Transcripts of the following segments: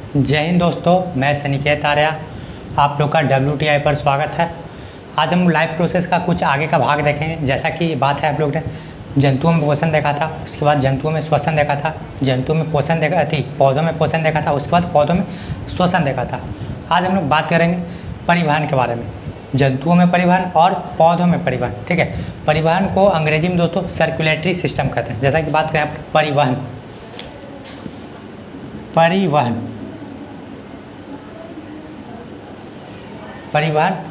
जय हिंद दोस्तों, मैं सनिकेत आर्या। आप लोग का WTI पर स्वागत है। आज हम लाइफ प्रोसेस का कुछ आगे का भाग देखेंगे। जैसा कि बात है, आप लोग ने जंतुओं में पोषण देखा था, उसके बाद जंतुओं में श्वसन देखा था, जंतुओं में पोषण देखा थी, पौधों में पोषण देखा था, उसके बाद पौधों में श्वसन देखा था। आज हम लोग बात करेंगे परिवहन के बारे में, जंतुओं में परिवहन और पौधों में परिवहन। ठीक है, परिवहन को अंग्रेजी में दोस्तों सर्कुलेटरी सिस्टम कहते हैं। जैसा कि बात करें परिवहन, परिवहन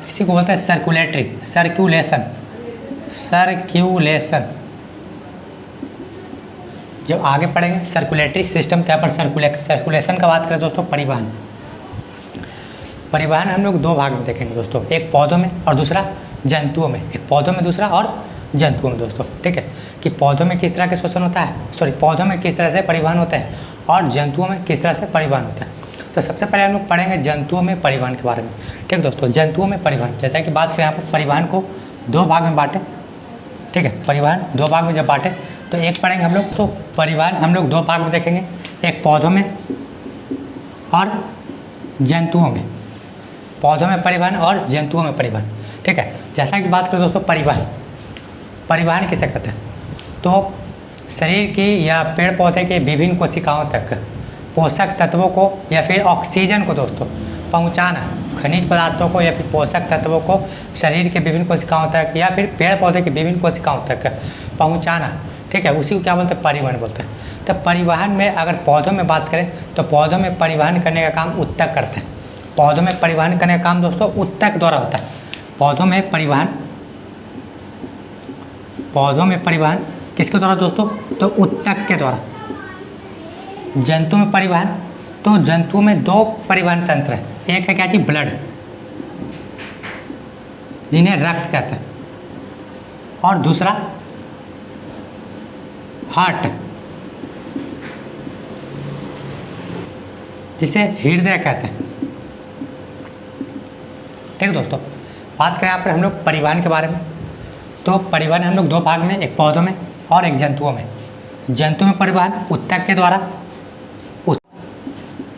इसी को बोलते हैं सर्कुलेटरी, सर्कुलेशन। जब आगे पढ़ेंगे सर्कुलेटरी सिस्टम, तो यहाँ पर सर्कुलेशन का बात करें दोस्तों परिवहन हम लोग दो भाग में देखेंगे दोस्तों, एक पौधों में और दूसरा जंतुओं में। एक पौधों में, दूसरा और जंतुओं में दोस्तों। ठीक है, कि पौधों में किस तरह के श्वसन होता है, पौधों में किस तरह से परिवहन होता है और जंतुओं में किस तरह से परिवहन होता है। तो सबसे पहले हम लोग पढ़ेंगे जंतुओं में परिवहन के बारे में। ठीक दोस्तों, जंतुओं में परिवहन, जैसा कि बात करें यहाँ पर परिवहन को दो भाग में बांटे। ठीक है, परिवहन दो भाग में जब बांटे तो एक पढ़ेंगे हम लोग, तो परिवहन हम लोग दो भाग में देखेंगे, एक पौधों में और जंतुओं में। पौधों में परिवहन और जंतुओं में परिवहन। ठीक है, जैसा कि बात करें दोस्तों परिवहन किसे कहते हैं, तो शरीर की या पेड़ पौधे के विभिन्न कोशिकाओं तक पोषक तत्वों को या फिर ऑक्सीजन को दोस्तों पहुंचाना, खनिज पदार्थों को या फिर पोषक तत्वों को शरीर के विभिन्न कोशिकाओं तक या फिर पेड़ पौधे के विभिन्न कोशिकाओं तक पहुंचाना। ठीक है, उसी को क्या बोलते हैं, परिवहन बोलते हैं। तो परिवहन में अगर पौधों में बात करें तो पौधों में परिवहन करने का काम उत्तक करते हैं। पौधों में परिवहन करने का काम दोस्तों उत्तक द्वारा होता है। पौधों में परिवहन किसके द्वारा दोस्तों, तो उत्तक के द्वारा। जंतु में परिवहन, तो जंतुओं में दो परिवहन तंत्र है, एक है क्या जी, ब्लड, जिन्हें रक्त कहते हैं, और दूसरा हार्ट, जिसे हृदय कहते हैं। ठीक है दोस्तों, बात करें यहाँ पर हम लोग परिवहन के बारे में, तो परिवहन हम लोग दो भाग में, एक पौधों में और एक जंतुओं में। जंतु में परिवहन उत्तक के द्वारा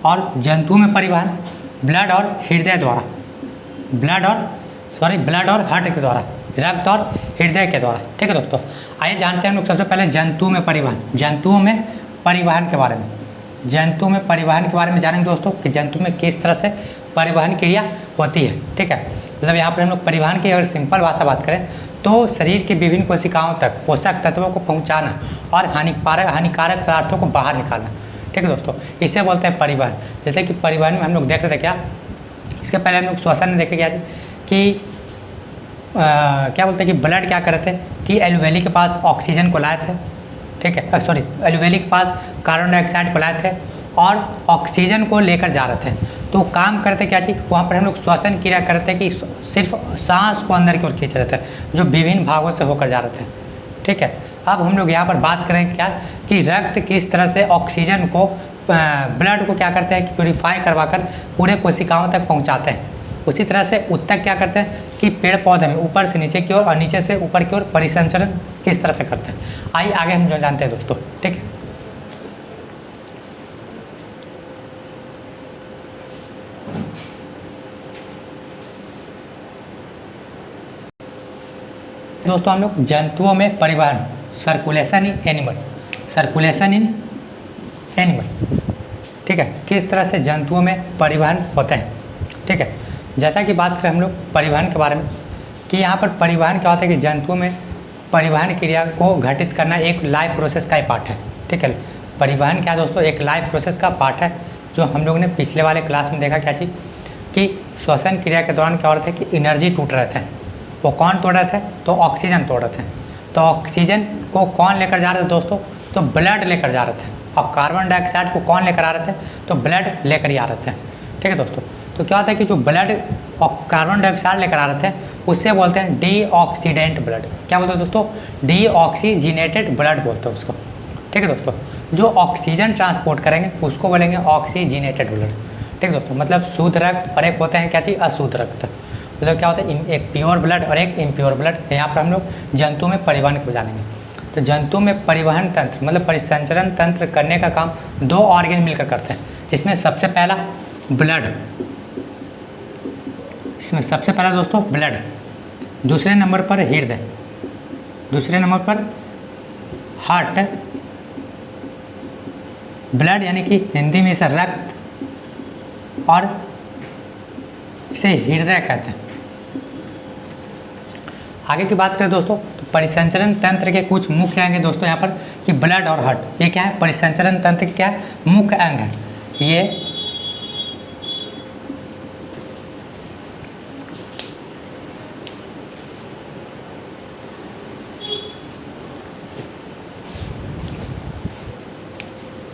और जंतुओं में परिवहन ब्लड और हृदय द्वारा, ब्लड और हार्ट के द्वारा, रक्त और हृदय के द्वारा। ठीक है दोस्तों, आइए जानते हैं हम लोग सबसे पहले जंतुओं में परिवहन के बारे में। जंतुओं में परिवहन के बारे में जानेंगे दोस्तों कि जंतु में किस तरह से परिवहन क्रिया होती है। ठीक है, मतलब यहाँ पर हम लोग परिवहन की अगर सिंपल भाषा बात करें तो शरीर की विभिन्न कोशिकाओं तक पोषक तत्वों को पहुँचाना और हानिकारक पदार्थों को बाहर निकालना। ठीक है दोस्तों, इसे बोलते हैं परिवहन। जैसे कि परिवहन में हम लोग देख रहे थे क्या, इसके पहले हम लोग श्वसन में देखे क्या कि क्या बोलते हैं कि ब्लड क्या कर रहे थे कि एलुवेली के पास ऑक्सीजन को लाए थे। ठीक है, एलुवेली के पास कार्बन डाइऑक्साइड को लाए थे और ऑक्सीजन को लेकर जा रहे थे। तो काम करते क्या चीज़, वहाँ पर हम लोग श्वसन क्रिया करते कि सिर्फ सांस को अंदर की ओर खींच रहे थे, जो विभिन्न भागों से होकर जा रहे थे। ठीक है, अब हम लोग यहाँ पर बात करें क्या कि रक्त किस तरह से ऑक्सीजन को, ब्लड को क्या करते हैं कि प्योरीफाई करवाकर पूरे कोशिकाओं तक पहुँचाते हैं। उसी तरह से उत्तक क्या करते हैं कि पेड़ पौधे में ऊपर से नीचे की ओर और नीचे से ऊपर की ओर परिसंचरण किस तरह से करते हैं। आइए आगे हम जो जानते हैं दोस्तों। ठीक है दोस्तों, हम लोग जंतुओं में परिवहन, सर्कुलेशन इन एनिमल। ठीक है, किस तरह से जंतुओं में परिवहन होते हैं। ठीक है, जैसा कि बात करें हम लोग परिवहन के बारे में कि यहाँ पर परिवहन क्या होता है कि जंतुओं में परिवहन क्रिया को घटित करना एक लाइफ प्रोसेस का ही पार्ट है। ठीक है, परिवहन क्या दोस्तों, एक लाइफ प्रोसेस का पार्ट है, जो हम लोग ने पिछले वाले क्लास में देखा क्या चीज़ कि श्वसन क्रिया के दौरान क्या हो रहा था कि एनर्जी टूट रहे थे। वो कौन तोड़ रहे थे, तो ऑक्सीजन तोड़ रहे थे। तो ऑक्सीजन को कौन लेकर जा रहे थे दोस्तों, तो ब्लड लेकर जा रहे थे। और कार्बन डाइऑक्साइड को कौन लेकर आ रहे थे, तो ब्लड लेकर ही आ रहे थे। ठीक है दोस्तों, तो क्या होता है कि जो ब्लड और कार्बन डाइऑक्साइड लेकर आ रहे थे उससे बोलते हैं डीऑक्सीडेंट ब्लड। क्या बोलते हैं दोस्तों, डीऑक्सीजिनेटेड ब्लड बोलते हैं उसको। ठीक है दोस्तों, जो ऑक्सीजन ट्रांसपोर्ट करेंगे उसको बोलेंगे ऑक्सीजिनेटेड ब्लड। ठीक है दोस्तों, मतलब शुद्ध रक्त और एक होते हैं क्या चीज़, अशुद्ध रक्त। मतलब क्या होता है, एक प्योर ब्लड और एक इम्प्योर ब्लड। यहाँ पर हम लोग जंतु में परिवहन को जानेंगे। तो जंतु में परिवहन तंत्र मतलब परिसंचरण तंत्र करने का काम दो ऑर्गेन मिलकर करते हैं। जिसमें सबसे पहला ब्लड, इसमें सबसे पहला दोस्तों ब्लड, दूसरे नंबर पर हृदय, दूसरे नंबर पर हार्ट, ब्लड यानी कि हिंदी में इसे रक्त और इसे हृदय कहते हैं। आगे की बात करें दोस्तों तो परिसंचरण तंत्र के कुछ मुख्य अंग हैं दोस्तों यहाँ पर कि ब्लड और हार्ट, ये क्या है, परिसंचरण तंत्र के क्या है, मुख्य अंग है।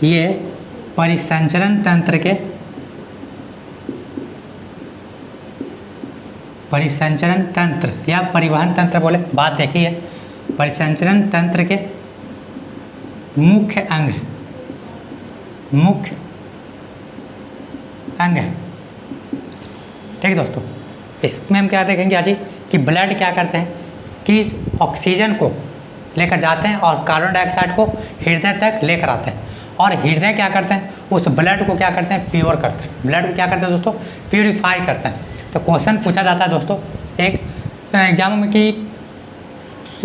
ये परिसंचरण तंत्र के, परिसंचरण तंत्र या परिवहन तंत्र बोले, बात देखी है, परिसंचरण तंत्र के मुख्य अंग है, मुख्य अंग है। ठीक है दोस्तों, इसमें हम क्या देखेंगे आज कि ब्लड क्या करते हैं कि ऑक्सीजन को लेकर जाते हैं और कार्बन डाइऑक्साइड को हृदय तक लेकर आते हैं, और हृदय क्या करते हैं, उस ब्लड को क्या करते हैं, प्योर करते हैं, ब्लड को क्या करते हैं दोस्तों, प्योरीफाई करते हैं। तो क्वेश्चन पूछा जाता है दोस्तों एक एग्जाम में कि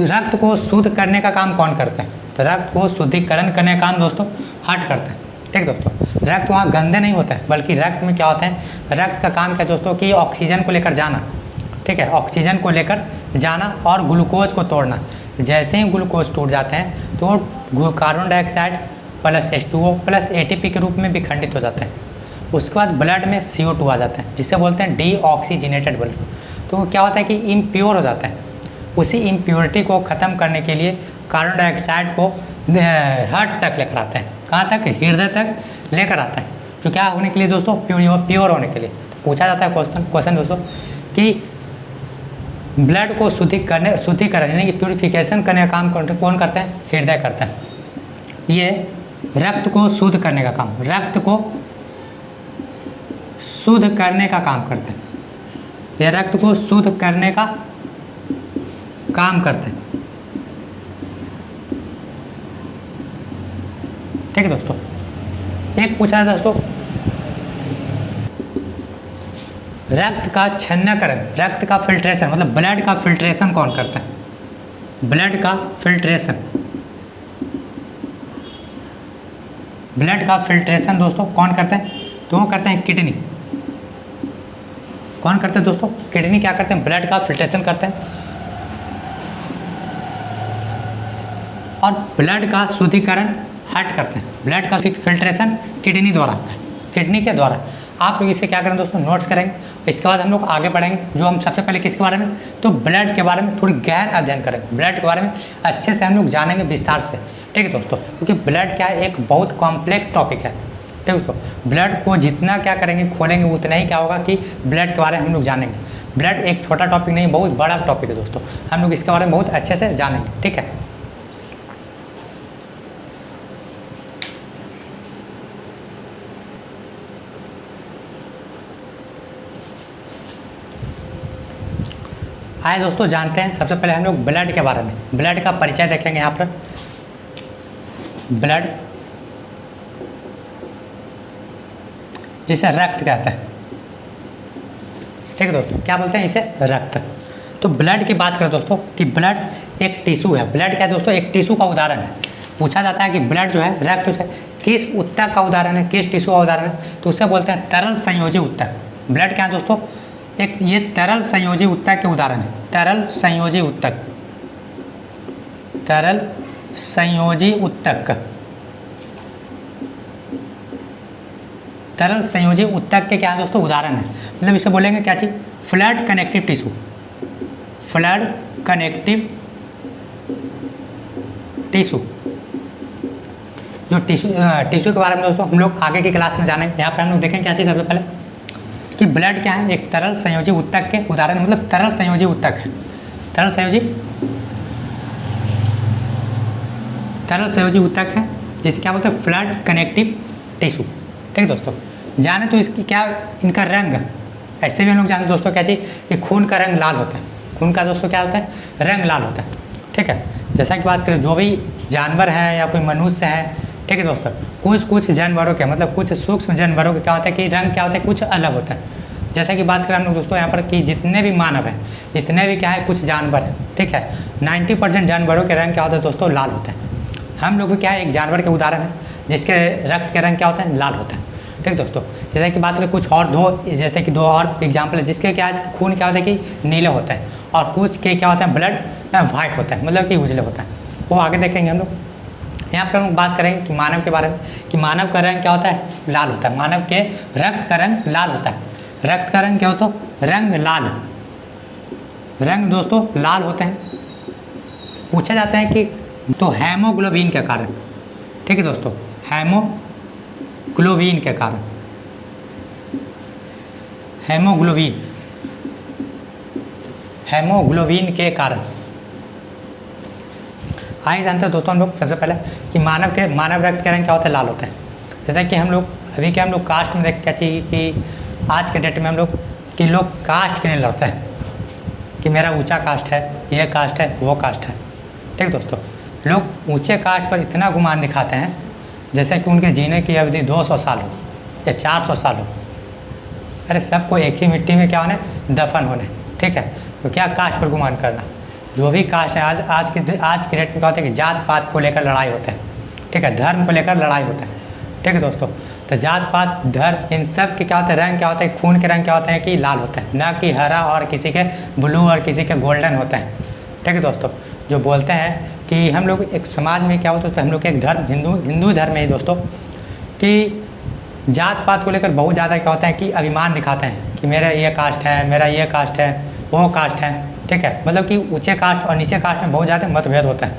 रक्त को शुद्ध करने का काम कौन करता है, तो रक्त को शुद्धिकरण करने का काम दोस्तों हार्ट करता है। ठीक दोस्तों, रक्त वहाँ गंदे नहीं होता है, बल्कि रक्त में क्या होता है, रक्त का काम क्या दोस्तों कि ऑक्सीजन को लेकर जाना, ठीक है, ऑक्सीजन को लेकर जाना और ग्लूकोज को तोड़ना। जैसे ही ग्लूकोज टूट जाते हैं तो carbon dioxide plus H2O plus ATP के रूप में विखंडित हो जाते हैं। उसके बाद ब्लड में CO2 आ जाता है, जिसे बोलते हैं डीऑक्सीजनेटेड ब्लड। तो वो क्या होता है कि इम्प्योर हो जाता है। उसी इम्प्योरिटी को ख़त्म करने के लिए कार्बन डाइऑक्साइड को हार्ट तक लेकर आते हैं, कहाँ तक, हृदय तक लेकर आता है। तो क्या होने के लिए दोस्तों, प्योर होने के लिए। तो पूछा जाता है क्वेश्चन दोस्तों कि ब्लड को शुद्धिकरण यानी कि प्योरीफिकेशन करने का काम कौन करता है, हृदय करता है। ये रक्त को शुद्ध करने का काम, रक्त को शुद्ध करने का काम करते हैं, ये रक्त को शुद्ध करने का काम करते हैं। ठीक है दोस्तों, एक पूछा है दोस्तों रक्त का छन्नीकरण, रक्त का फिल्ट्रेशन मतलब ब्लड का फिल्ट्रेशन कौन करता है, ब्लड का फिल्ट्रेशन, ब्लड का फिल्ट्रेशन दोस्तों कौन करते हैं, तो वो करते हैं किडनी। कौन करते हैं दोस्तों, किडनी क्या करते हैं, ब्लड का फिल्ट्रेशन करते हैं। और ब्लड का शुद्धिकरण हार्ट करते हैं, ब्लड का फिल्ट्रेशन किडनी द्वारा, किडनी के द्वारा। आप लोग इसे क्या करें दोस्तों, नोट्स करेंगे। इसके बाद हम लोग आगे बढ़ेंगे, जो हम सबसे पहले किसके बारे में, तो ब्लड के बारे में थोड़ी गहन अध्ययन करेंगे, ब्लड के बारे में अच्छे से हम लोग जानेंगे विस्तार से। ठीक है दोस्तों, क्योंकि ब्लड क्या है, एक बहुत कॉम्प्लेक्स टॉपिक है। ठीक है दोस्तों, ब्लड को जितना क्या करेंगे, खोलेंगे, उतना ही क्या होगा कि ब्लड के बारे में हम लोग जानेंगे। ब्लड एक छोटा टॉपिक नहीं, बहुत बड़ा टॉपिक है दोस्तों, हम लोग इसके बारे में बहुत अच्छे से जानेंगे। ठीक है, आए दोस्तों जानते हैं सबसे पहले हम लोग ब्लड के बारे में, ब्लड का परिचय देखेंगे। यहाँ पर ब्लड जिसे रक्त कहते हैं। ठीक है दोस्तों, क्या बोलते हैं इसे, रक्त। तो ब्लड की बात करें दोस्तों कि ब्लड एक टिश्यू है, ब्लड क्या है दोस्तों, एक टिश्यू का उदाहरण है। पूछा जाता है कि ब्लड जो है, रक्त जो है, किस ऊतक का उदाहरण है, किस टिश्यू का उदाहरण है, तो उसे बोलते हैं तरल संयोजी ऊतक। ब्लड क्या है दोस्तों, एक ये तरल संयोजी ऊतक के उदाहरण है, तरल संयोजी ऊतक, तरल संयोजी ऊतक, तरल संयोजी ऊतक के क्या है दोस्तों उदाहरण है। मतलब इसे बोलेंगे क्या चीज़, fluid connective tissue, fluid connective tissue. जो टिश्यू के बारे में दोस्तों हम लोग आगे की क्लास में जानेंगे। यहाँ पर हम लोग देखें क्या चीज़, सबसे पहले कि ब्लड क्या है, एक तरल संयोजी ऊतक के उदाहरण, मतलब तरल संयोजी ऊतक है, तरल संयोजी ऊतक है, जिसे क्या बोलते हैं, फ्लड कनेक्टिव टिश्यू। ठीक है दोस्तों, जाने तो इसकी क्या, इनका रंग, ऐसे भी हम लोग जानते हैं दोस्तों क्या चीज़, कि खून का रंग लाल होता है, खून का दोस्तों क्या होता है, रंग लाल होता है। ठीक है, जैसा कि बात करें जो भी जानवर है या कोई मनुष्य है ठीक है दोस्तों। कुछ कुछ जानवरों के मतलब कुछ सूक्ष्म जानवरों के क्या होता है कि रंग क्या होता है कुछ अलग होता है। जैसा कि बात करें हम लोग दोस्तों यहाँ पर कि जितने भी मानव हैं, जितने भी क्या है कुछ जानवर हैं, ठीक है, 90% जानवरों के रंग क्या होता है दोस्तों लाल होता है। हम लोग भी क्या है एक जानवर के उदाहरण है जिसके रक्त के रंग क्या होता है लाल होता है, ठीक दोस्तों। जैसे कि बात करें कुछ और जैसे कि 2 और एग्जाम्पल है जिसके क्या है खून क्या होता है कि नीले होता है और कुछ के क्या होता है ब्लड वाइट होता है मतलब कि उजले होता है, वो आगे देखेंगे हम लोग। यहाँ पर हम बात करेंगे कि मानव के बारे में कि मानव का रंग क्या होता है लाल होता है। मानव के रक्त का रंग लाल होता है। रक्त का रंग क्या होता है रंग लाल, रंग दोस्तों लाल होते हैं। पूछा जाता है कि तो हेमोग्लोबिन के कारण, ठीक है दोस्तों, हेमोग्लोबिन के कारण, हेमोग्लोबिन, हेमोग्लोबिन के कारण आइए जानते हैं दोस्तों हम लोग सबसे पहले कि मानव रक्त का रंग क्या होता है लाल होता है। जैसा कि हम लोग अभी क्या हम लोग कास्ट में देख क्या चाहिए कि आज के डेट में हम लोग कास्ट के लिए लड़ते हैं कि मेरा ऊंचा कास्ट है, ये कास्ट है, वो कास्ट है, ठीक दोस्तों। लोग ऊंचे कास्ट पर इतना गुमान दिखाते हैं जैसे कि उनके जीने की अवधि 200 साल हो या 400 साल हो। अरे सबको एक ही मिट्टी में क्या होना है दफन होने, ठीक है। तो क्या कास्ट पर गुमान करना, जो भी कास्ट है आज के डेट में क्या होता है कि जात पात को लेकर लड़ाई होता है, ठीक है, धर्म को लेकर लड़ाई होता है, ठीक है दोस्तों। तो जात पात धर्म इन सब के क्या होता है रंग क्या होता है खून के रंग क्या होते हैं कि लाल होता है, ना कि हरा और किसी के ब्लू और किसी के गोल्डन होता है, ठीक है दोस्तों। जो बोलते हैं कि हम लोग एक समाज में क्या होता है तो हम लोग के एक धर्म हिंदू धर्म में ही दोस्तों कि जात पात को लेकर बहुत ज़्यादा क्या होता है कि अभिमान दिखाते हैं कि मेरा ये कास्ट है, मेरा ये कास्ट है, वो कास्ट है, ठीक है। मतलब कि ऊंचे कास्ट और नीचे कास्ट में बहुत ज़्यादा मतभेद होता है,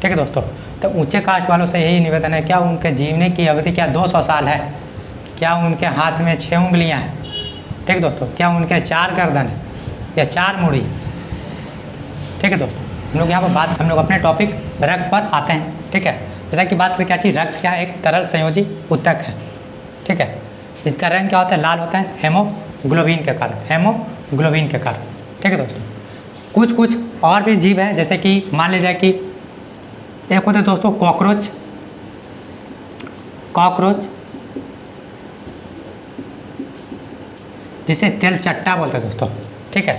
ठीक है दोस्तों। तो ऊंचे कास्ट वालों से यही निवेदन है क्या उनके जीवने की अवधि क्या 200 साल है, क्या उनके हाथ में 6 उंगलियां हैं, ठीक है दोस्तों, क्या उनके 4 गर्दन है या 4 मुड़ी, ठीक है दोस्तों। हम लोग यहाँ पर हम लोग अपने टॉपिक रक्त पर आते हैं, ठीक है। जैसा कि बात करें क्या चीज़ रक्त क्या है एक तरल संयोजी ऊतक है, ठीक है। इसका रंग क्या होता है लाल होता है हेमोग्लोबिन के कारण, हेमोग्लोबिन के कारण, ठीक है दोस्तों। कुछ कुछ और भी जीव है जैसे कि मान लीजिए कि एक होता है दोस्तों कॉकरोच, कॉकरोच जिसे तेलचट्टा बोलते हैं दोस्तों, ठीक है,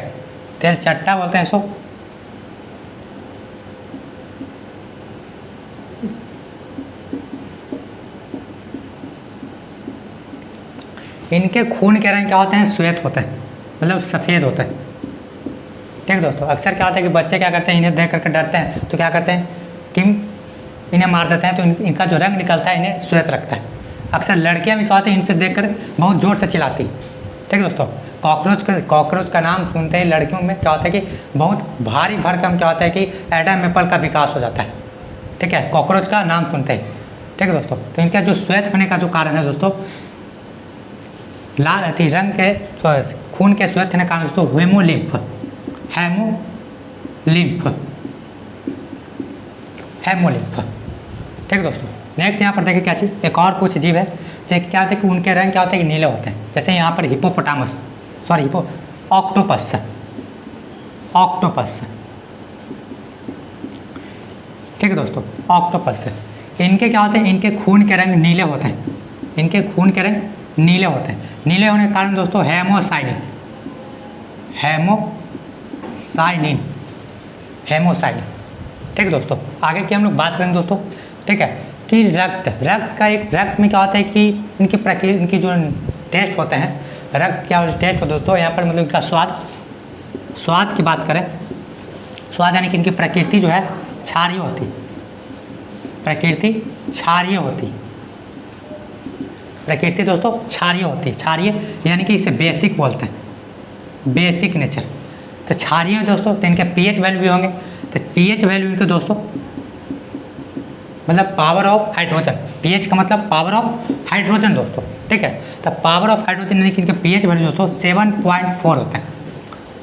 तेलचट्टा बोलते हैं इसको। इनके खून के रंग क्या होते हैं श्वेत होते हैं मतलब सफ़ेद होता है, ठीक है दोस्तों। अक्सर क्या होता है कि बच्चे क्या करते हैं इन्हें देख करके डरते हैं तो क्या करते हैं कि इन्हें मार देते हैं, तो इनका जो रंग निकलता है इन्हें श्वेत रखता है। अक्सर लड़कियां भी क्या होती हैं इनसे देखकर बहुत ज़ोर से चिल्लाती, ठीक है दोस्तों। कॉकरोच का नाम सुनते ही लड़कियों में क्या होता है कि बहुत भारी भरकम क्या होता है कि एडम एप्पल का विकास हो जाता है, ठीक है, कॉकरोच का नाम सुनते ही, ठीक है दोस्तों। तो इनका जो श्वेत होने का जो कारण है दोस्तों लाल रंग के खून के श्वेत होने का कारण दोस्तों हेमोलिम्फ, हेमोलिम्फ, हेमोलिम्फ, ठीक है दोस्तों। नेक्स्ट यहाँ पर देखिए क्या चीज़ एक और कुछ जीव है जैसे क्या होता है कि उनके रंग क्या होते हैं कि नीले होते हैं। जैसे यहाँ पर ऑक्टोपस, ऑक्टोपस, ठीक है दोस्तों, ऑक्टोपस। इनके क्या होते हैं इनके खून के रंग नीले होते हैं, इनके खून के रंग नीले होते हैं। नीले होने के कारण दोस्तों हेमोसाइनिन, हेमोसाइनिन, हेमोसाइनिन, ठीक है दोस्तों। आगे की हम लोग बात करेंगे दोस्तों, ठीक है, कि रक्त का एक रक्त में क्या होता है कि इनकी जो टेस्ट होते हैं रक्त क्या टेस्ट होता है दोस्तों यहाँ पर मतलब इनका स्वाद की बात करें, स्वाद यानी कि इनकी प्रकृति जो है क्षारीय होती, प्रकृति क्षारीय होती, प्रकृति दोस्तों क्षारीय होती है। क्षारीय यानी कि इसे बेसिक बोलते हैं, बेसिक नेचर। तो क्षारीय दोस्तों तो इनके पीएच वैल्यू भी होंगे, तो पीएच वैल्यू इनके दोस्तों मतलब पावर ऑफ हाइड्रोजन, पीएच का मतलब पावर ऑफ हाइड्रोजन दोस्तों, ठीक है। तो पावर ऑफ हाइड्रोजन यानी कि इनके पीएच वैल्यू दोस्तों 7.4 होते हैं,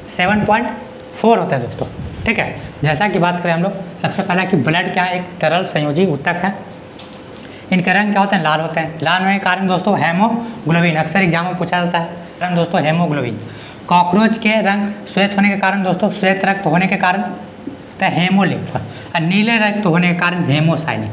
7.4 होते हैं दोस्तों, ठीक है। जैसा कि बात करें हम लोग सबसे पहला कि ब्लड क्या है एक तरल संयोजी ऊतक है। इनके रंग क्या होते हैं लाल होते हैं। लाल होने के कारण दोस्तों हेमोग्लोबिन, अक्सर एग्जाम में पूछा जाता है रंग दोस्तों हेमोग्लोबिन। कॉकरोच के रंग श्वेत होने के कारण दोस्तों श्वेत रक्त होने के कारण तो हेमोलिम्फ, और नीले रक्त होने के कारण हेमोसाइनिन,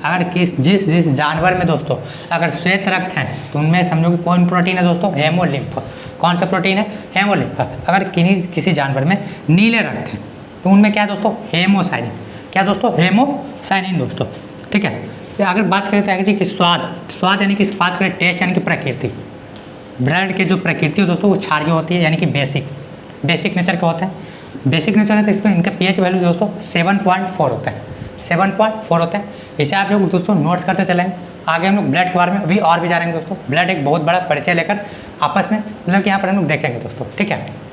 अगर जिस जिस जानवर में दोस्तों अगर श्वेत रक्त है तो उनमें समझो कि कौन प्रोटीन है दोस्तों, हेमोलिम्फ। कौन सा प्रोटीन है, हेमोलिम्फ। अगर किसी जानवर में नीले रक्त है तो उनमें क्या है दोस्तों, हेमोसाइनिन। क्या दोस्तों, हेमोसाइनिन दोस्तों, ठीक है। तो अगर बात करें तो कि स्वाद यानी कि बात करें टेस्ट यानी कि प्रकृति, ब्लड के जो प्रकृति हो दोस्तों वो क्षारीय होती है, यानी कि बेसिक नेचर का होता है। बेसिक नेचर है तो इसमें इनका पीएच वैल्यू दोस्तों 7.4 होता है, 7.4 होता है। इसे आप लोग दोस्तों नोट्स करते चलेंगे। आगे हम लोग ब्लड के बारे में अभी और भी जानेंगे दोस्तों। ब्लड एक बहुत बड़ा परिचय लेकर आपस में मतलब कि यहाँ पर हम लोग देखेंगे दोस्तों, ठीक है।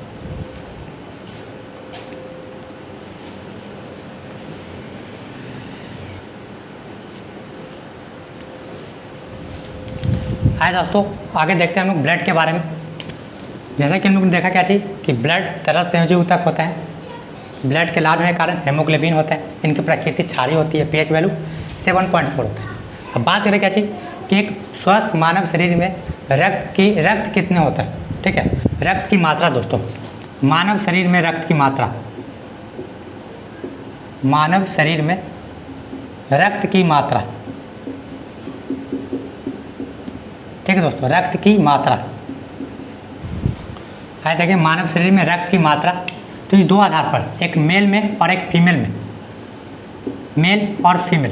आए दोस्तों आगे देखते हैं हम लोग ब्लड के बारे में। जैसा कि हम लोग ने देखा क्या चीज़ कि ब्लड तरल संयोजी ऊतक होता है। ब्लड के लाभ होने के कारण हेमोग्लोबिन होता है, इनकी प्रकृति क्षारीय होती है, पीएच वैल्यू 7.4 होता है। अब बात करें क्या चीज़ कि एक स्वस्थ मानव शरीर में रक्त कितने होता है, ठीक है। रक्त की मात्रा दोस्तों, मानव शरीर में रक्त की मात्रा, मानव शरीर में रक्त की मात्रा, ठीक है दोस्तों, रक्त की मात्रा। आए देखिए मानव शरीर में रक्त की मात्रा तो ये दो आधार पर, एक मेल में और एक फीमेल में, मेल और फीमेल,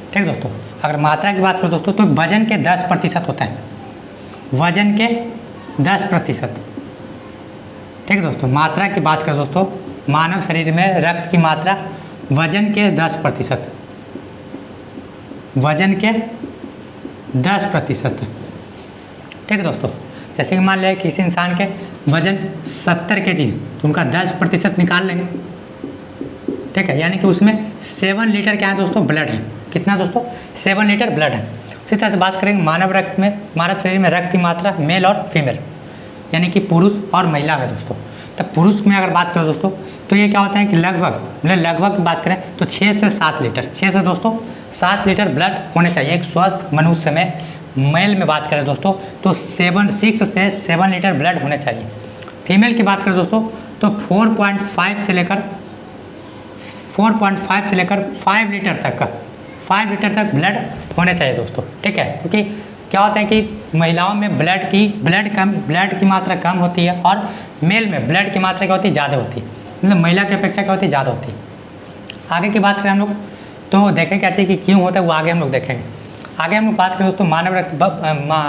ठीक है दोस्तों। अगर मात्रा की बात करें दोस्तों तो वजन के 10% होता है, वजन के 10%, ठीक है दोस्तों। मात्रा की बात करें दोस्तों, मानव शरीर में रक्त की मात्रा वजन के 10%, वजन के 10%, ठीक है दोस्तों। जैसे कि मान लिया किसी इंसान के वजन 70 kg तो उनका 10% निकाल लेंगे, ठीक है। यानी कि उसमें 7 लीटर क्या है दोस्तों, ब्लड है। कितना दोस्तों, 7 लीटर ब्लड है। उसी तरह से बात करेंगे मानव शरीर में रक्त की मात्रा मेल और फीमेल, यानी कि पुरुष और महिला में दोस्तों। तब पुरुष में अगर बात करें दोस्तों तो ये क्या होता है कि लगभग बात करें तो 6 से 7 लीटर, 6 से दोस्तों 7 लीटर ब्लड होने चाहिए एक स्वस्थ मनुष्य में। मेल में बात करें दोस्तों तो 6 से 7 लीटर ब्लड होने चाहिए। फीमेल की बात करें दोस्तों तो 4.5 से लेकर 5 लीटर तक ब्लड होने चाहिए दोस्तों, ठीक है। क्योंकि क्या होता है कि महिलाओं में ब्लड की मात्रा कम होती है और मेल में ब्लड की मात्रा क्या होती है, ज़्यादा होती है, मतलब महिला की अपेक्षा क्या होती है, ज़्यादा होती है। आगे की बात करें हम लोग तो देखें क्या चाहिए कि क्यों होता है वो आगे हम लोग देखेंगे। आगे हम लोग बात करें दोस्तों मानव रक्त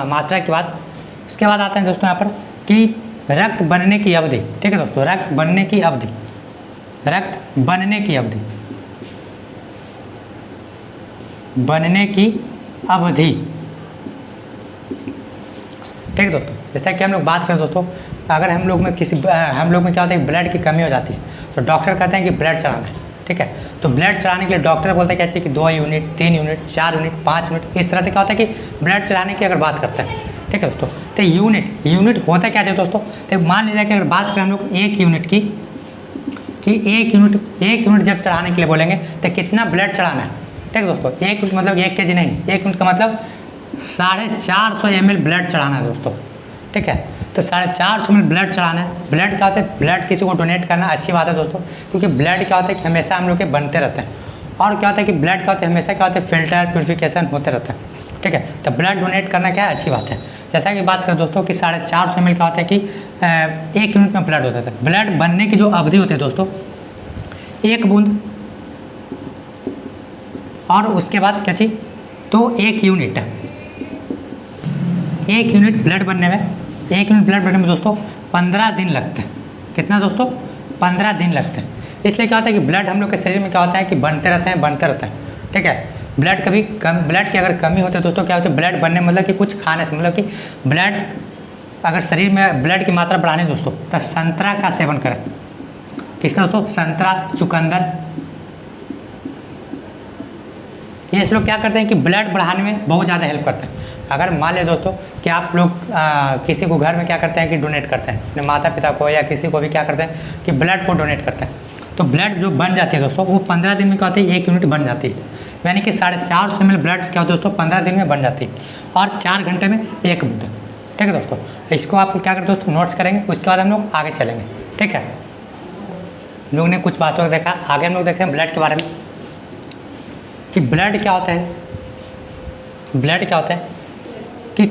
मात्रा के बाद, उसके बाद आते हैं दोस्तों यहाँ पर कि रक्त बनने की अवधि, ठीक है दोस्तों। रक्त बनने की अवधि, ठीक है दोस्तों। जैसा कि हम लोग बात करें दोस्तों, अगर हम लोग में क्या होता है ब्लड की कमी हो जाती है तो डॉक्टर कहते हैं कि ब्लड चढ़ाना है, ठीक है। तो ब्लड चढ़ाने के लिए डॉक्टर बोलते हैं क्या चाहिए कि 2 यूनिट, 3 यूनिट, 4 यूनिट, 5 यूनिट, इस तरह से क्या होता है कि ब्लड चढ़ाने की अगर बात करते हैं, ठीक है दोस्तों। तो यूनिट होता क्या चाहिए दोस्तों, तो मान लीजिए कि अगर बात करें हम लोग 1 यूनिट की कि 1 यूनिट जब चढ़ाने के लिए बोलेंगे तो कितना ब्लड चढ़ाना है, ठीक है दोस्तों। 1 यूनिट मतलब 1 kg नहीं, 1 यूनिट का मतलब 450 ml ब्लड चढ़ाना है दोस्तों, ठीक है। तो 450 ml ब्लड चढ़ाना है। ब्लड क्या होता है, ब्लड किसी को डोनेट करना अच्छी बात है दोस्तों, क्योंकि ब्लड क्या होता है कि हमेशा हम लोग के बनते रहते हैं। और क्या होता है कि ब्लड क्या होता है, हमेशा क्या होता है फिल्टर प्यूरिफिकेशन होते रहता है, ठीक है। तो ब्लड डोनेट करना क्या है, अच्छी बात है। जैसा कि बात करें दोस्तों कि 450 ml क्या होता है कि 1 यूनिट में ब्लड होता है। ब्लड बनने की जो अवधि होती है दोस्तों 1 बूंद, और उसके बाद क्या चाहिए तो 1 यूनिट ब्लड बनने में दोस्तों 15 दिन लगते हैं। कितना दोस्तों, 15 दिन लगते हैं। इसलिए क्या होता है कि ब्लड हम लोग के शरीर में क्या होता है कि बनते रहते हैं, ठीक है। ब्लड की अगर कमी होती है दोस्तों क्या होता है, ब्लड बनने मतलब कि कुछ खाने से, मतलब कि ब्लड अगर शरीर में ब्लड की मात्रा बढ़ाने दोस्तों तो संतरा का सेवन करें। किसका दोस्तों, संतरा, चुकंदर, ये इस लोग क्या करते हैं कि ब्लड बढ़ाने में बहुत ज़्यादा हेल्प करते हैं। अगर मान लें दोस्तों कि आप लोग किसी को घर में क्या करते हैं कि डोनेट करते हैं, अपने माता पिता को या किसी को भी क्या करते हैं कि ब्लड को डोनेट करते हैं, तो ब्लड जो बन जाती है दोस्तों वो 15 दिन में क्या होती है 1 यूनिट बन जाती है। यानी कि 450 ml ब्लड क्या होता है दोस्तों 15 दिन में बन जाती है, और 4 घंटे में 1 बूंद, ठीक है दोस्तों। इसको आप क्या करते दोस्तों नोट्स करेंगे, उसके बाद हम लोग आगे चलेंगे, ठीक है। लोग ने कुछ बातों को देखा, आगे हम लोग देखते हैं ब्लड के बारे में। कि ब्लड क्या होता है, ब्लड क्या होता है कि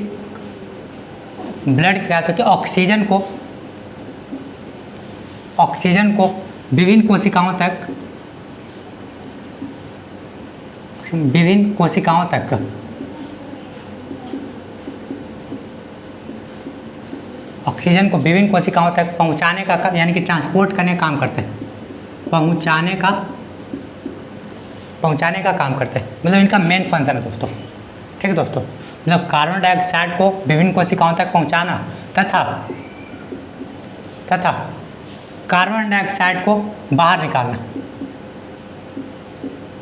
ब्लड क्या होता है कि ऑक्सीजन को विभिन्न कोशिकाओं तक ऑक्सीजन को विभिन्न कोशिकाओं तक पहुंचाने का यानी कि ट्रांसपोर्ट करने का काम करते हैं, पहुंचाने का काम करते हैं, मतलब इनका मेन फंक्शन है दोस्तों। ठीक है दोस्तों, मतलब कार्बन डाइऑक्साइड को विभिन्न कोशिकाओं तक पहुंचाना तथा कार्बन डाइऑक्साइड को बाहर निकालना,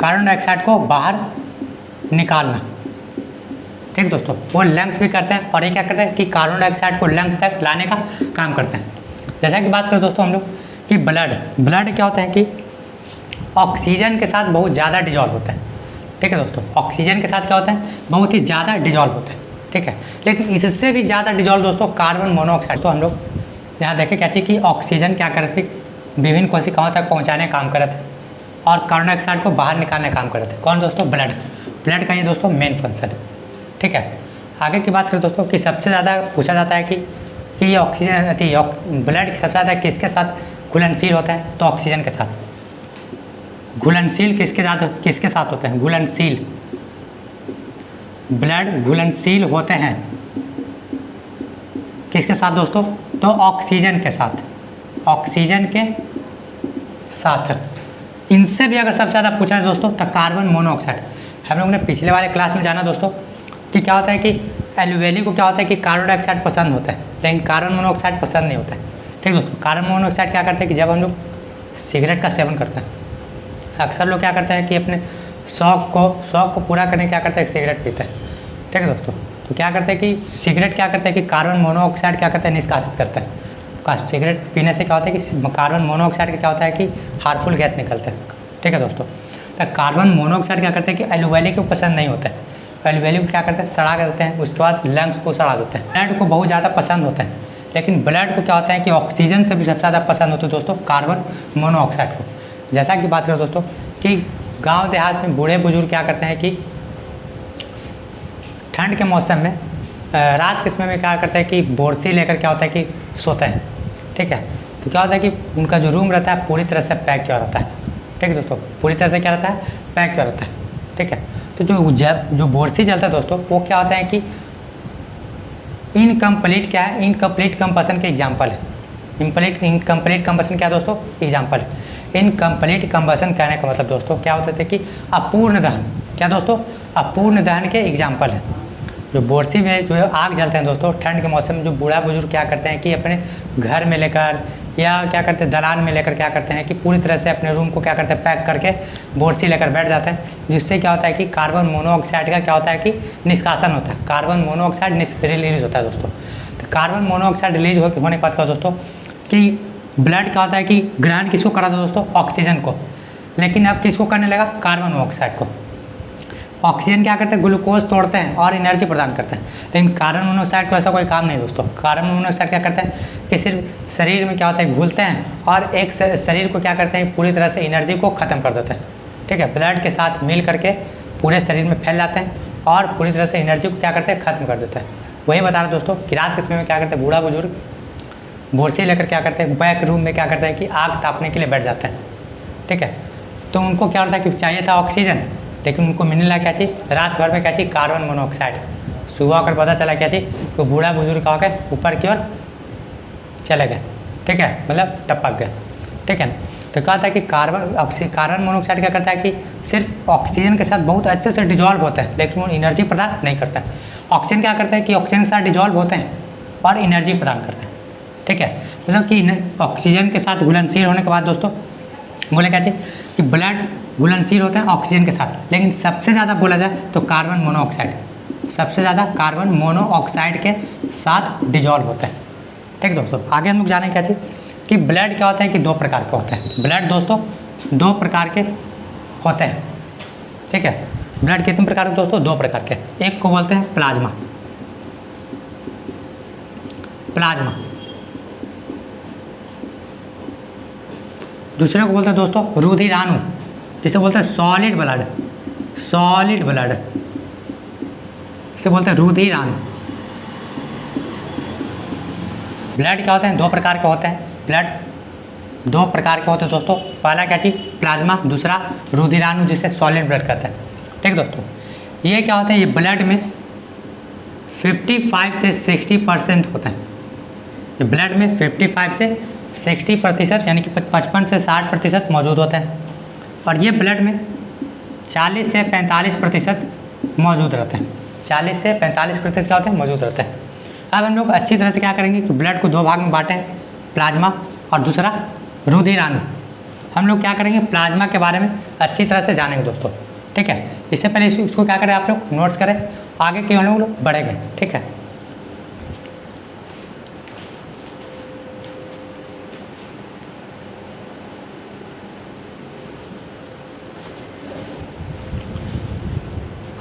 कार्बन डाइऑक्साइड को बाहर निकालना। ठीक दोस्तों, वो लंग्स भी करते हैं और ये क्या करते हैं कि कार्बन डाइऑक्साइड को लंग्स तक लाने का काम करते हैं। जैसा कि बात करें दोस्तों हम लोग कि ब्लड क्या होता है कि ऑक्सीजन के साथ बहुत ज़्यादा डिजॉल्व होता है। ठीक है दोस्तों, ऑक्सीजन के साथ क्या होता है, बहुत ही ज़्यादा डिजॉल्व होता है। ठीक है, लेकिन इससे भी ज़्यादा डिजॉल्व दोस्तों कार्बन मोनोऑक्साइड। तो हम लोग यहाँ देखें क्या चाहिए कि ऑक्सीजन क्या करती विभिन्न कोशिकाओं तक पहुँचाने का काम कर रहे थे और कार्बन डाइऑक्साइड को बाहर निकालने का काम कर रहे थे। कौन दोस्तों, ब्लड का ये दोस्तों मेन फंक्शन है। ठीक है, आगे की बात करें दोस्तों कि सबसे ज़्यादा पूछा जाता है कि ये ऑक्सीजन ब्लड सबसे ज़्यादा किसके साथ घुलनशील होता है, तो ऑक्सीजन के साथ। घुलनशील किसके साथ होते हैं, घुलनशील ब्लड घुलनशील होते हैं किसके साथ दोस्तों, तो ऑक्सीजन के साथ, ऑक्सीजन के साथ। इनसे भी अगर सबसे ज़्यादा पूछा है दोस्तों तो कार्बन मोनोऑक्साइड। हम लोग ने पिछले वाले क्लास में जाना दोस्तों कि क्या होता है कि एल्यूवेली को क्या होता है कि कार्बन डाइऑक्साइड पसंद होता है लेकिन कार्बन मोनोऑक्साइड पसंद नहीं होता है। ठीक दोस्तों, कार्बन मोनोऑक्साइड क्या करते हैं कि जब हम लोग सिगरेट का सेवन करते हैं, अक्सर लोग क्या करते हैं कि अपने शौक़ को पूरा करने क्या करते हैं, सिगरेट पीते हैं। ठीक है दोस्तों, तो क्या करते हैं कि सिगरेट क्या करते हैं कि कार्बन मोनोऑक्साइड क्या करते हैं, निष्कासित करते हैं। सिगरेट पीने से क्या होता है कि कार्बन मोनोऑक्साइड का क्या होता है कि हार्मफुल गैस निकलते हैं। ठीक है दोस्तों, तो कार्बन मोनोऑक्साइड क्या करते हैं कि एल्यूवेली को पसंद नहीं होता है, एल्यूवेली को क्या करते हैं, सड़ा देते हैं, उसके बाद लंग्स को सड़ा देते हैं। ब्लड को बहुत ज़्यादा पसंद होता है, लेकिन ब्लड को क्या होता है कि ऑक्सीजन से भी सबसे ज़्यादा पसंद होता है दोस्तों कार्बन मोनोऑक्साइड को। जैसा कि बात करें दोस्तों कि गांव देहात में बूढ़े बुजुर्ग क्या करते हैं कि ठंड के मौसम में रात के समय में क्या करते हैं कि बोरसी लेकर क्या होता है कि सोते हैं। ठीक है, तो क्या होता है कि उनका जो रूम रहता है पूरी तरह से पैक किया रहता है। ठीक है दोस्तों, पूरी तरह से क्या रहता है, पैक किया रहता है। ठीक है, तो जो बोरसी जलता है दोस्तों वो क्या होता है कि इनकम्प्लीट क्या है, इनकम्प्लीट कंबशन के एग्जाम्पल है। इनकम्प्लीट कंबशन क्या दोस्तों, एग्जाम्पल है। इनकम्प्लीट कंबशन कहने का मतलब दोस्तों क्या होता है कि अपूर्ण दहन, क्या दोस्तों, अपूर्ण दहन के एग्जाम्पल है। जो बोरसी में जो आग जलते हैं दोस्तों ठंड के मौसम में, जो बूढ़ा बुजुर्ग क्या करते हैं कि अपने घर में लेकर या क्या करते हैं दलान में लेकर क्या करते हैं कि पूरी तरह से अपने रूम को क्या करते हैं पैक करके बोरसी लेकर बैठ जाते हैं, जिससे क्या होता है कि कार्बन मोनोऑक्साइड का क्या होता है कि निष्कासन होता है, कार्बन मोनोऑक्साइड रिलीज होता है दोस्तों। तो कार्बन मोनोऑक्साइड रिलीज होने के बाद क्या दोस्तों कि ब्लड क्या होता है कि ग्रहण किसको करा था दोस्तों, ऑक्सीजन को, लेकिन अब किसको करने लगा, कार्बन मोनोऑक्साइड को। ऑक्सीजन क्या करते हैं, ग्लूकोज तोड़ते हैं और एनर्जी प्रदान करते हैं, लेकिन कार्बन मोनोऑक्साइड को ऐसा कोई काम नहीं दोस्तों। कार्बन मोनोऑक्साइड क्या करते हैं कि सिर्फ शरीर में क्या होता है घुलते हैं और एक शरीर को क्या करते हैं पूरी तरह से एनर्जी को ख़त्म कर देते हैं। ठीक है, ब्लड के साथ मिल करके पूरे शरीर में फैल जाते हैं और पूरी तरह से एनर्जी को क्या करते हैं ख़त्म कर देते हैं। वही बता रहे दोस्तों कि रात के समय में क्या करते हैं बूढ़ा बुजुर्ग बोरसी लेकर क्या करते हैं बैक रूम में क्या करते हैं कि आग तापने के लिए बैठ जाते हैं। ठीक है, तो उनको क्या होता है कि चाहिए था ऑक्सीजन, लेकिन उनको मिलने लगा क्या चाहिए, रात भर में क्या चाहिए, कार्बन मोनोऑक्साइड। सुबह आकर पता चला क्या चाहिए, तो बूढ़ा बुजुर्ग का गए ऊपर की ओर चले गए। ठीक है, मतलब टपक गए। ठीक है, तो क्या होता है कि कार्बन मोनोऑक्साइड क्या करता है कि सिर्फ ऑक्सीजन के साथ बहुत अच्छे से डिजॉल्व होता है, लेकिन वो एनर्जी प्रदान नहीं करता है। ऑक्सीजन क्या करता है कि ऑक्सीजन के साथ डिजॉल्व होते हैं और एनर्जी प्रदान करते हैं। ठीक है, मतलब कि ऑक्सीजन के साथ घुलनशील होने के बाद दोस्तों बोले क्या चाहिए कि ब्लड घुलनशील होते हैं ऑक्सीजन के साथ, लेकिन सबसे ज़्यादा बोला जाए तो कार्बन मोनोऑक्साइड, सबसे ज़्यादा कार्बन मोनोऑक्साइड के साथ डिजॉल्व होता है। ठीक है दोस्तों, आगे हम लोग जाने क्या चाहिए कि ब्लड क्या होता है कि दो प्रकार के होते हैं। ब्लड दोस्तों दो प्रकार के होते हैं। ठीक है, ब्लड कितने प्रकार के दोस्तों, दो प्रकार के। एक को बोलते हैं प्लाज्मा, दूसरे को बोलते हैं दोस्तों रुधिराणु, जिसे बोलते हैं सॉलिड ब्लड। सॉलिड ब्लड, इसे बोलते हैं रुधिराणु। ब्लड क्या होते हैं, दो प्रकार के होते हैं। ब्लड दो प्रकार के होते हैं दोस्तों। पहला क्या चीज़, प्लाज्मा, दूसरा रुधिराणु जिसे सॉलिड ब्लड कहते हैं। ठीक दोस्तों, ये क्या होता है, ये ब्लड में 55 से 60% होता है। ये ब्लड में 55 से 60% यानी कि 55 से 60% मौजूद होता है। और ये ब्लड में 40 से 45% मौजूद रहते हैं। 40 से 45% क्या होते हैं, मौजूद रहते हैं। अब हम लोग अच्छी तरह से क्या करेंगे कि ब्लड को दो भाग में बांटें, प्लाज्मा और दूसरा रुधिराणु। हम लोग क्या करेंगे, प्लाज्मा के बारे में अच्छी तरह से जानेंगे दोस्तों। ठीक है, इससे पहले इसको क्या करें, आप लोग नोट्स करें, आगे के हम लोग बढ़ेंगे। ठीक है,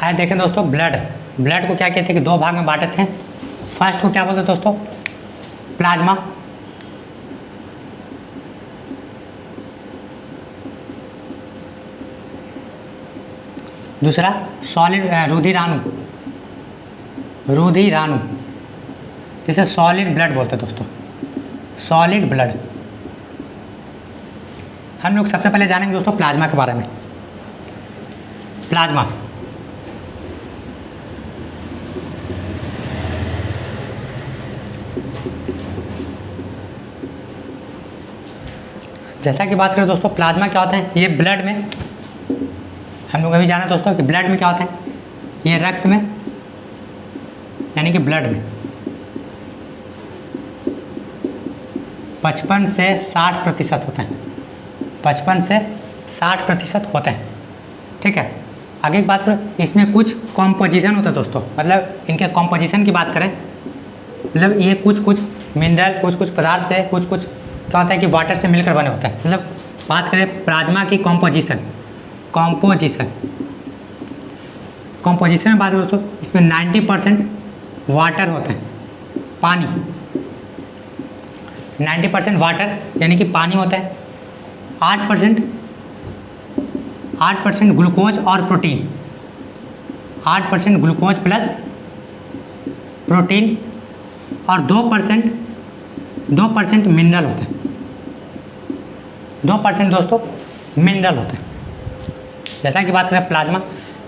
आए देखें दोस्तों, ब्लड को क्या कहते हैं कि दो भाग में बांटे थे। फर्स्ट को क्या बोलते हैं दोस्तों, प्लाज्मा, दूसरा सॉलिड रुधिराणु जिसे सॉलिड ब्लड बोलते हैं दोस्तों, सॉलिड ब्लड। हम लोग सबसे पहले जानेंगे दोस्तों प्लाज्मा के बारे में। प्लाज्मा जैसा कि बात करें दोस्तों, प्लाज्मा क्या होता है, ये ब्लड में, हम लोग अभी जाना दोस्तों कि ब्लड में क्या होता है, ये रक्त में यानी कि ब्लड में 55 से 60% होते हैं। 55 से 60% होते हैं। ठीक है, आगे की बात करें, इसमें कुछ कॉम्पोजिशन होता है दोस्तों। मतलब इनके कॉम्पोजिशन की बात करें, मतलब ये कुछ मिनरल, कुछ पदार्थ है, कुछ क्या होता है कि वाटर से मिलकर बने होते हैं। मतलब बात करें प्लाज्मा की कॉम्पोजिशन में बात करें दोस्तों, इसमें 90% वाटर होते हैं, पानी। 90% वाटर यानी कि पानी होता है। 8% ग्लूकोज और प्रोटीन, 8% ग्लूकोज प्लस प्रोटीन, और 2% मिनरल होता है। 2% दोस्तों मिनरल होते हैं। जैसा कि बात करें प्लाज्मा,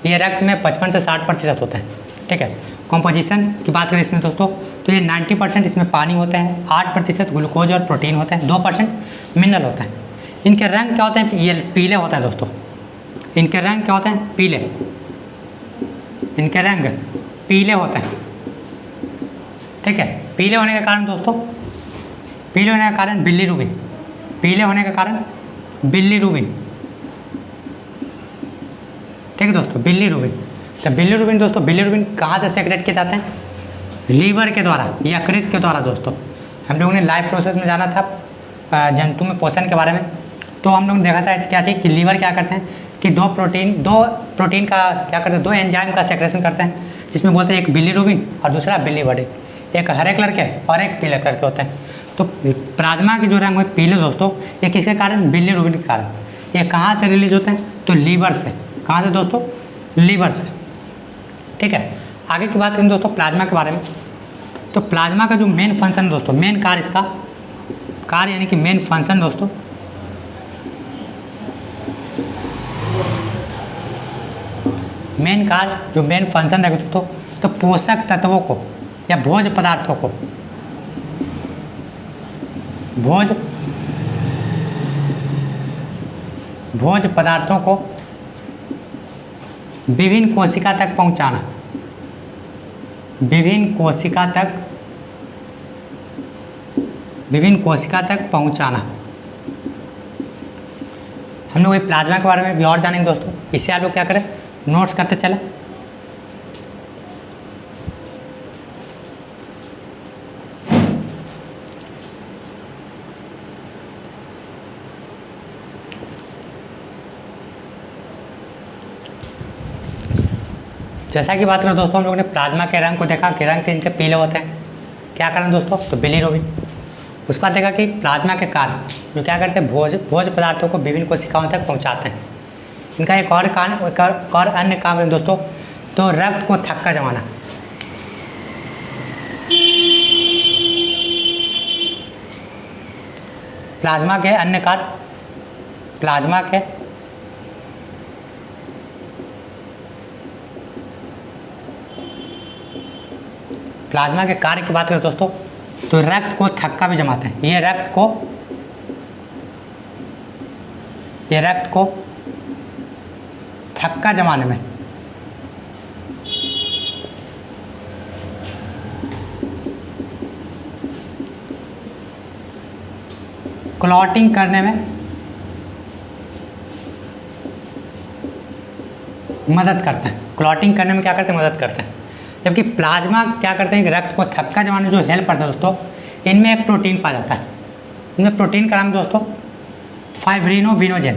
ये रक्त में 55 से 60% होता है। ठीक है, कॉम्पोजिशन की बात करें इसमें दोस्तों, तो ये 90% इसमें पानी होता है, 8% ग्लूकोज और प्रोटीन होता है, 2% मिनरल होता है। इनके रंग क्या होते हैं, ये पीले होते हैं दोस्तों। इनके रंग क्या होते हैं, पीले। इनके रंग पीले होते हैं। ठीक है, पीले होने का कारण दोस्तों, पीले होने का कारण बिलीरुबिन। पीले होने का कारण बिलीरुबिन। ठीक है दोस्तों, बिलीरुबिन। तो बिलीरुबिन दोस्तों, बिलीरुबिन कहाँ से सेक्रेट किए जाते हैं, लीवर के द्वारा, यकृत के द्वारा दोस्तों। हम लोगों ने लाइफ प्रोसेस में जाना था जंतु में पोषण के बारे में, तो हम लोग ने देखा था क्या चीज़ कि लीवर क्या करते हैं कि दो प्रोटीन का क्या करते हैं, दो एंजाइम का सेक्रेशन करते हैं, जिसमें बोलते हैं एक बिलीरुबिन और दूसरा बिलीवर्डिन। एक हरे कलर के और एक पीले कलर के होते हैं। तो प्लाज्मा के जो रंग है पीले दोस्तों, ये किसके कारण, बिलीरुबिन के कारण। ये कहाँ से रिलीज होते हैं, तो लीवर से। कहाँ से दोस्तों, लीवर से। ठीक है, आगे की बात करें दोस्तों प्लाज्मा के बारे में, तो प्लाज्मा का जो मेन फंक्शन दोस्तों, मेन कार्य, इसका कार्य यानी कि मेन फंक्शन दोस्तों, मेन कार्य जो मेन फंक्शन है दोस्तों, तो पोषक तत्वों को या भोज्य पदार्थों को, भोज्य पदार्थों को विभिन्न कोशिका तक पहुंचाना, विभिन्न कोशिका तक पहुंचाना। हम लोग ये प्लाज्मा के बारे में भी और जानेंगे दोस्तों। इससे आप लोग क्या करें, नोट्स करते चले। जैसा कि बात करें दोस्तों, हम लोगों ने प्लाज्मा के रंग को देखा कि रंग के इनके पीले होते हैं। क्या कारण दोस्तों, तो बिलीरुबिन। उसके बाद देखा कि प्लाज्मा के कार्य जो क्या करते हैं, भोज्य पदार्थों को विभिन्न कोशिकाओं तक पहुंचाते हैं। इनका एक और अन्य काम है दोस्तों, तो रक्त को थक्का जमाना। प्लाज्मा के अन्य कार्य, प्लाज्मा के कार्य की बात करें दोस्तों, तो रक्त को थक्का भी जमाते हैं। ये रक्त को थक्का जमाने में क्लॉटिंग करने में मदद करते हैं। क्लॉटिंग करने में क्या करते हैं? मदद करते हैं। जबकि प्लाज्मा क्या करते हैं कि रक्त को थक्का जमाने में जो हेल्प करता है दोस्तों, इनमें एक प्रोटीन पाया जाता है। इनमें प्रोटीन का नाम दोस्तों फाइब्रिनोबिनोजेन।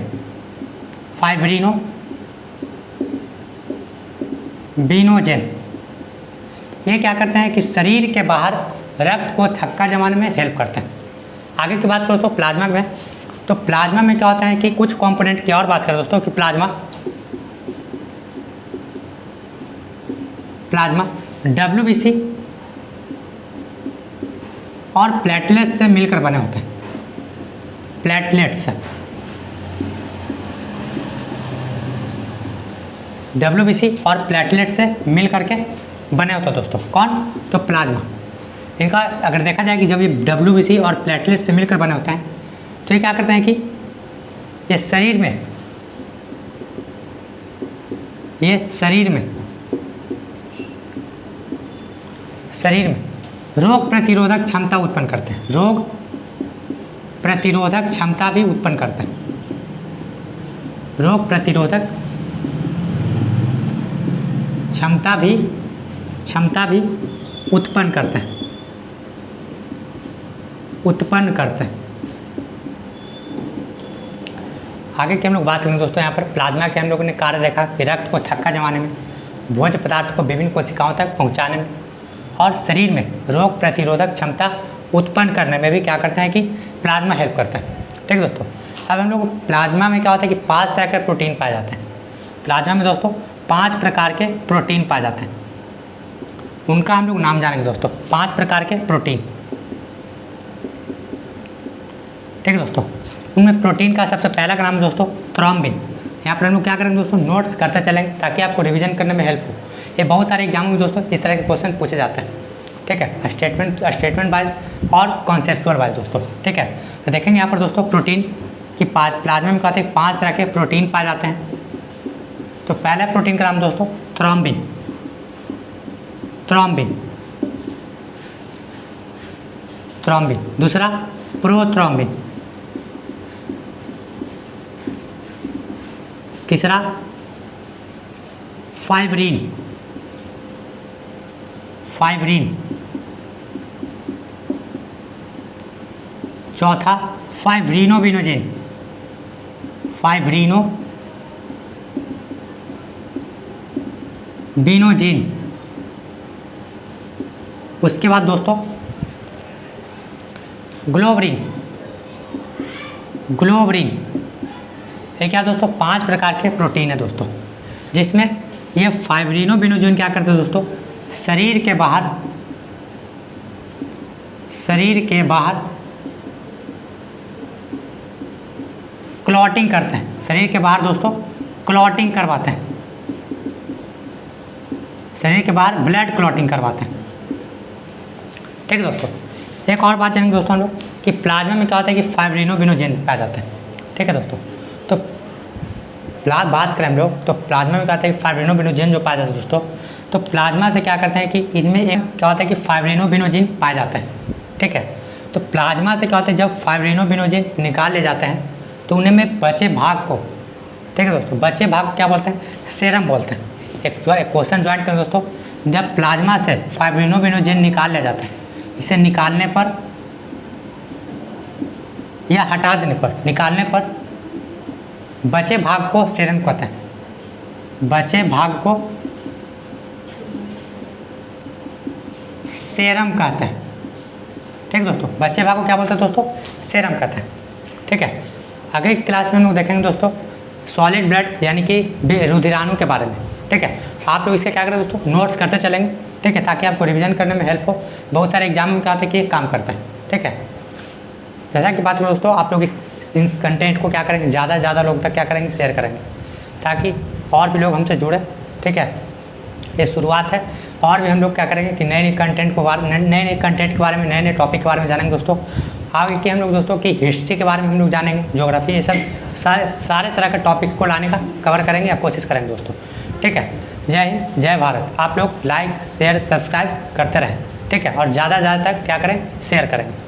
ये क्या करते हैं कि शरीर के बाहर रक्त को थक्का जमाने में हेल्प करते हैं। आगे की बात करो तो प्लाज्मा में, तो प्लाज्मा में क्या होता है कि कुछ कंपोनेंट की और बात करें दोस्तों कि प्लाज्मा WBC और प्लेटलेट्स से मिलकर बने होते हैं। प्लेटलेट्स WBC और प्लेटलेट से मिल करके बने होते हैं दोस्तों। कौन? तो प्लाज्मा। इनका अगर देखा जाए कि जब ये WBC और प्लेटलेट से मिलकर बने होते हैं तो ये क्या करते हैं कि ये शरीर में रोग प्रतिरोधक क्षमता उत्पन्न करते हैं। रोग प्रतिरोधक क्षमता भी उत्पन्न करते हैं। रोग प्रतिरोधक क्षमता भी उत्पन्न करते हैं। आगे की हम लोग बात करेंगे दोस्तों, यहाँ पर प्लाज्मा के हम लोगों ने कार्य देखा कि रक्त को थक्का जमाने में, भोज्य पदार्थ को विभिन्न कोशिकाओं तक पहुँचाने में और शरीर में रोग प्रतिरोधक क्षमता उत्पन्न करने में भी क्या करते हैं कि प्लाज्मा हेल्प करता है। ठीक है दोस्तों। अब हम लोग प्लाज्मा में क्या होता है कि 5 तरह के प्रोटीन पाए जाते हैं। प्लाज्मा में दोस्तों 5 प्रकार के प्रोटीन पाए जाते हैं। उनका हम लोग नाम जानेंगे दोस्तों, 5 प्रकार के प्रोटीन। ठीक है दोस्तों। उनमें प्रोटीन का सबसे पहला का नाम दोस्तों थ्रोम्बिन। यहाँ पर हम लोग क्या करेंगे दोस्तों, नोट्स करते चलेंगे ताकि आपको रिवीजन करने में हेल्प हो। ये बहुत सारे एग्जामों में दोस्तों इस तरह के क्वेश्चन पूछे जाते हैं। ठीक है, स्टेटमेंट वाइज और कॉन्सेप्चुअल वाइज दोस्तों। ठीक है, तो देखेंगे यहाँ पर दोस्तों प्रोटीन की प्लाज्मा में कहते हैं 5 तरह के प्रोटीन पाए जाते हैं। तो पहला प्रोटीन का नाम दोस्तों थ्रोम्बिन। दूसरा प्रोथ्रोम्बिन। तीसरा फाइब्रिन। चौथा फाइब्रिनोबिनोजेन। उसके बाद दोस्तों ग्लोबरिन। ये क्या दोस्तों 5 प्रकार के प्रोटीन है दोस्तों, जिसमें ये फाइब्रिनोबिनोजेन क्या करते हैं दोस्तों, शरीर के बाहर क्लॉटिंग करते हैं। शरीर के बाहर दोस्तों क्लॉटिंग करवाते हैं। शरीर के बाहर ब्लड क्लॉटिंग करवाते हैं। ठीक है दोस्तों। एक और बात जानेंगे दोस्तों हम लोग कि प्लाज्मा में क्या होता है कि फाइब्रिनोबिनोजेन पाया जाता है। ठीक है दोस्तों। तो बात करें हम लोग तो प्लाज्मा में क्या होता है कि फाइब्रिनोबिनोजेन जो पाया जाता है दोस्तों, तो प्लाज्मा से क्या करते हैं कि इनमें एक क्या होता है कि फाइब्रिनोबिनोजेन पाया जाता है। ठीक है, तो प्लाज्मा से क्या होता है जब फाइब्रिनोबिनोजेन निकाल ले जाते हैं तो उन्हें में बचे भाग को, ठीक है दोस्तों, बचे भाग को क्या बोलते हैं, सेरम बोलते हैं। एक क्वेश्चन ज्वाइन करें दोस्तों, जब प्लाज्मा से फाइब्रिनोबिनोजेन निकाल लिया जाता है, इसे निकालने पर या हटा देने पर, निकालने पर बचे भाग को सेरम कहते हैं। बचे भाग को सेरम कहते हैं। ठीक है दोस्तों, बचे भाग को क्या बोलते हैं दोस्तों, सेरम कहते हैं। ठीक है, आगे की क्लास में हम लोग देखेंगे दोस्तों सॉलिड ब्लड यानी कि रुधिराणु के बारे में, ठीक है। आप लोग इसके क्या करें दोस्तों, नोट्स करते चलेंगे, ठीक है, ताकि आपको रिवीजन करने में हेल्प हो। बहुत सारे एग्जाम में क्या होता है कि काम करते हैं, ठीक है। जैसा कि बात करें दोस्तों, आप लोग इस कंटेंट को क्या करेंगे, ज़्यादा से ज़्यादा लोग तक क्या करेंगे, शेयर करेंगे, ताकि और भी लोग हमसे जुड़े, ठीक है। ये शुरुआत है, और भी हम लोग क्या करेंगे कि नए नए कंटेंट के बारे में, नए नए टॉपिक के बारे में जानेंगे दोस्तों। आगे की हम लोग दोस्तों की हिस्ट्री के बारे में हम लोग जानेंगे, ज्योग्राफी, ये सब सारे तरह के टॉपिक्स को लाने का कवर करेंगे या कोशिश करेंगे दोस्तों, ठीक है। जय हिंद, जय भारत। आप लोग लाइक शेयर सब्सक्राइब करते रहें, ठीक है, और ज़्यादा से ज़्यादा तक क्या करें, शेयर करेंगे।